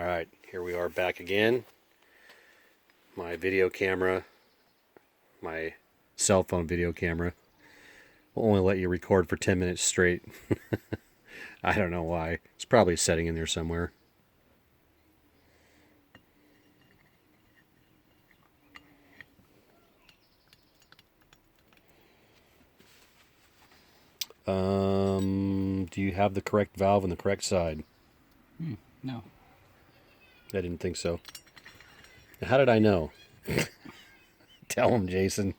Alright, here we are back again. My video camera, my cell phone video camera, will only let you record for 10 minutes straight. I don't know why. It's probably a setting in there somewhere. Do you have the correct valve on the correct side? No. I didn't think so. How did I know? Tell him, Jason.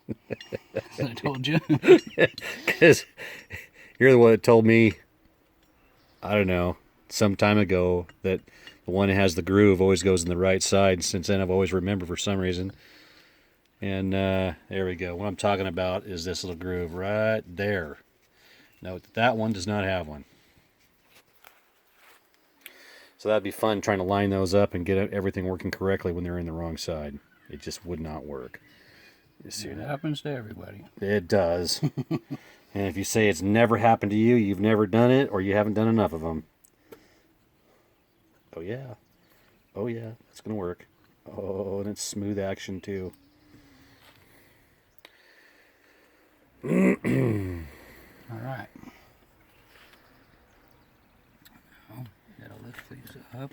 I told you. Because you're the one that told me, I don't know, some time ago that the one that has the groove always goes in the right side. Since then, I've always remembered for some reason. And there we go. What I'm talking about is this little groove right there. Note that one does not have one. So that'd be fun trying to line those up and get everything working correctly when they're in the wrong side. It just would not work. You see It that? happens to everybody. It does. And if you say it's never happened to you, you've never done it, or you haven't done enough of them. Oh yeah. Oh yeah, that's going to work. Oh, and it's smooth action too. All right. Now, gotta lift these up.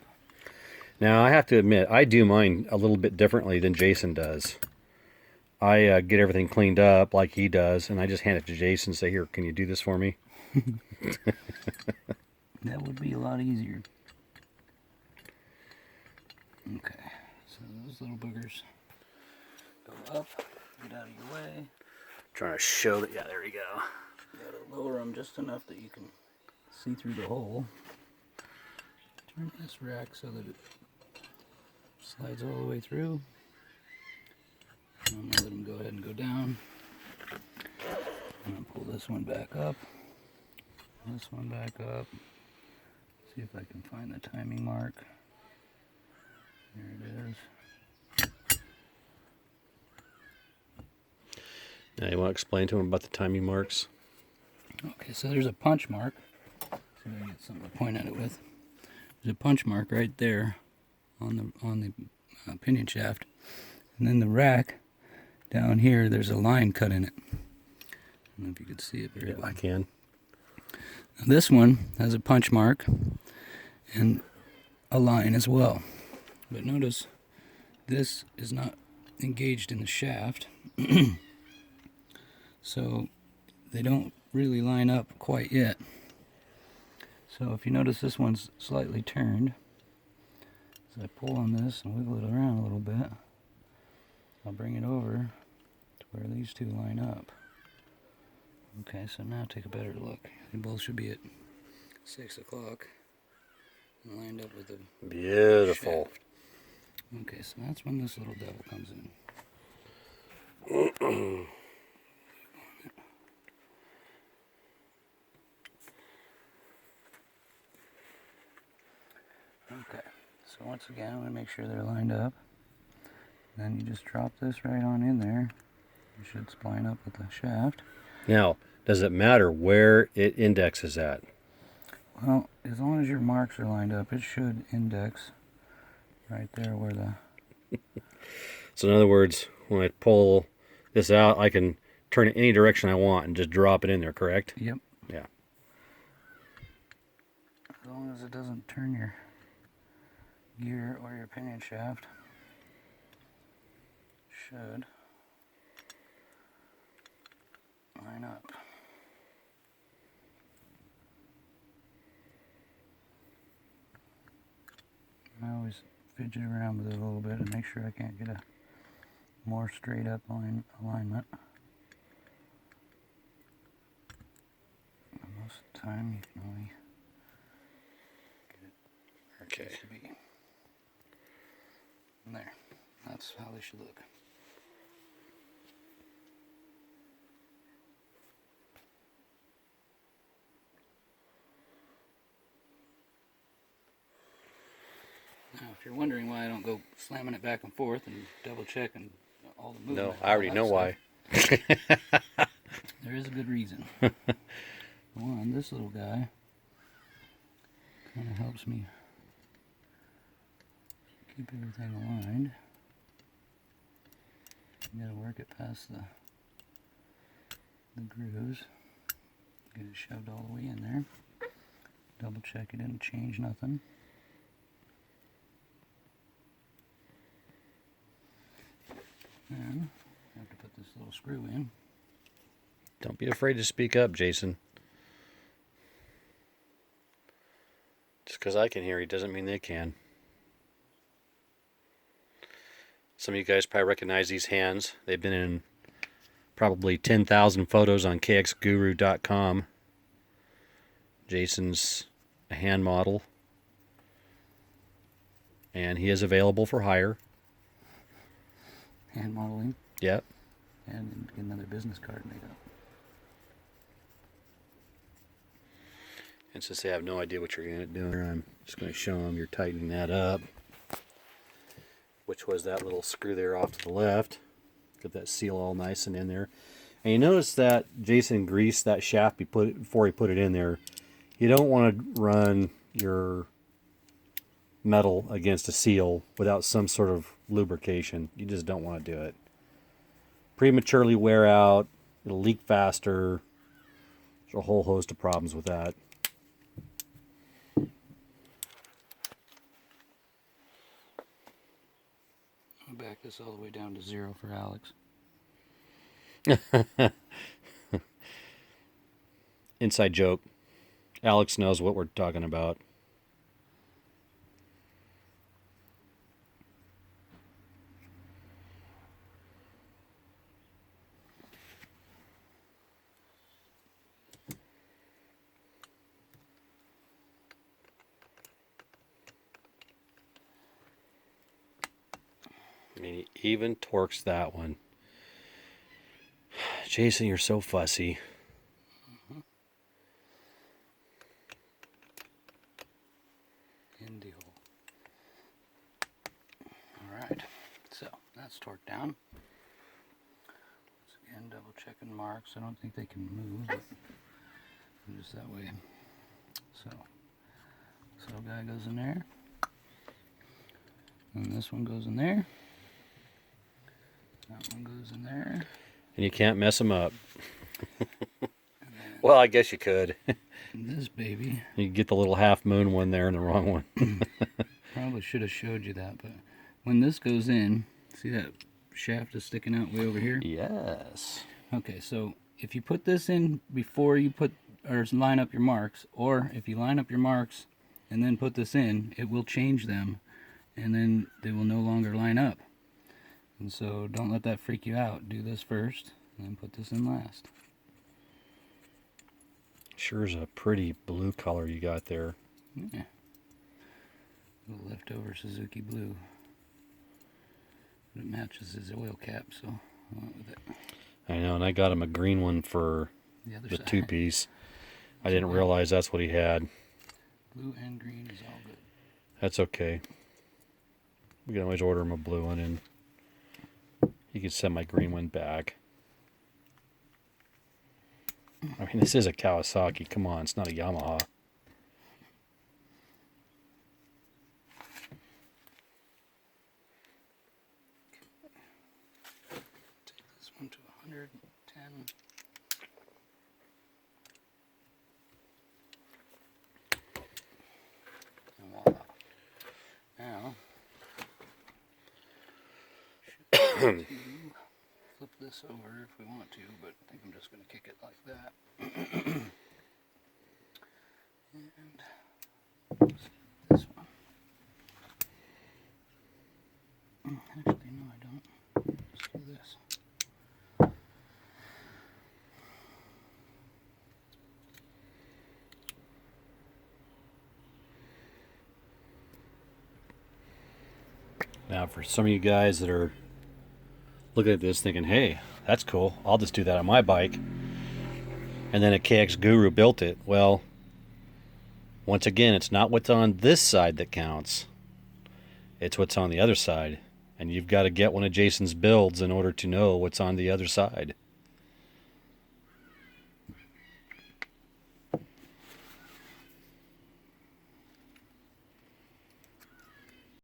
Now, I have to admit, I do mine a little bit differently than Jason does. I get everything cleaned up like he does, and I just hand it to Jason and say, here, can you do this for me? That would be a lot easier. Okay, so those little boogers go up, get out of your way. Trying to show that, yeah, there you go. You gotta lower them just enough that you can see through the hole. Turn this rack so that it slides all the way through. I'm going to let them go ahead and go down. I'm going to pull this one back up. This one back up. See if I can find the timing mark. There it is. Now, you want to explain to him about the timing marks? Okay, so there's a punch mark. See if I can get something to point at it with. There's a punch mark right there on the pinion shaft. And then the rack down here, there's a line cut in it. I don't know if you could see it very well. I can. Now this one has a punch mark and a line as well. But notice this is not engaged in the shaft. So they don't really line up quite yet. So if you notice, this one's slightly turned. As I pull on this and wiggle it around a little bit, I'll bring it over to where these two line up. Okay, so now take a better look. They both should be at 6 o'clock and lined up with the Beautiful. shaft. Okay, so that's when this little devil comes in. Okay, so once again, I'm going to make sure they're lined up. Then you just drop this right on in there. You should spline up with the shaft. Now, does it matter where it indexes at? Well, as long as your marks are lined up, it should index right there where the... So in other words, when I pull this out, I can turn it any direction I want and just drop it in there, correct? Yep. Yeah. As long as it doesn't turn your gear or your pinion shaft, should line up. I always fidget around with it a little bit and make sure I can't get a more straight up alignment. And most of the time you can only get it where it needs to be. And there. That's how they should look. Now, if you're wondering why I don't go slamming it back and forth and double check and all the movement. No, I already know why. There is a good reason. One, this little guy kind of helps me keep everything aligned. You gotta work it past the grooves. Get it shoved all the way in there. Double check it didn't change nothing. And I have to put this little screw in. Don't be afraid to speak up, Jason. Just because I can hear you doesn't mean they can. Some of you guys probably recognize these hands. They've been in probably 10,000 photos on KX500.com. Jason's a hand model, and he is available for hire. Hand modeling. Yep. And get another business card made up. And since they have no idea what you're going to do, I'm just going to show them you're tightening that up, which was that little screw there off to the left. Get that seal all nice and in there. And you notice that Jason greased that shaft before he put it in there. You don't want to run your metal against a seal without some sort of lubrication. You just don't want to do it. Prematurely wear out. It'll leak faster. There's a whole host of problems with that. I'll back this all the way down to 0 for Alex. Inside joke. Alex knows what we're talking about. I mean, he even torques that one. Jason, you're so fussy. In the hole. Alright, so that's torqued down. Once again, double checking marks. I don't think they can move, but just that way. So guy goes in there. And this one goes in there. That one goes in there. And you can't mess them up. Well, I guess you could. This baby. You could get the little half moon one there and the wrong one. Probably should have showed you that, but when this goes in, see that shaft is sticking out way over here? Yes. Okay, so if you put this in before you put or line up your marks, or if you line up your marks and then put this in, it will change them, and then they will no longer line up. And so don't let that freak you out. Do this first, and then put this in last. Sure is a pretty blue color you got there. Yeah. A little leftover Suzuki blue. But it matches his oil cap, so I went with it. I know, and I got him a green one for the side. two-piece. I didn't realize that's what he had. Blue and green is all good. That's okay. We can always order him a blue one, and he can send my green one back. I mean, this is a Kawasaki. Come on, it's not a Yamaha. Take this one to 110. And voila. Now, flip this over if we want to, but I think I'm just going to kick it like that. And this one. Actually, no, I don't. Just do this. Now, for some of you guys that are looking at this thinking, hey, that's cool, I'll just do that on my bike, and then a KX GuRu built it. Well, once again, it's not what's on this side that counts. It's what's on the other side. And you've got to get one of Jason's builds in order to know what's on the other side.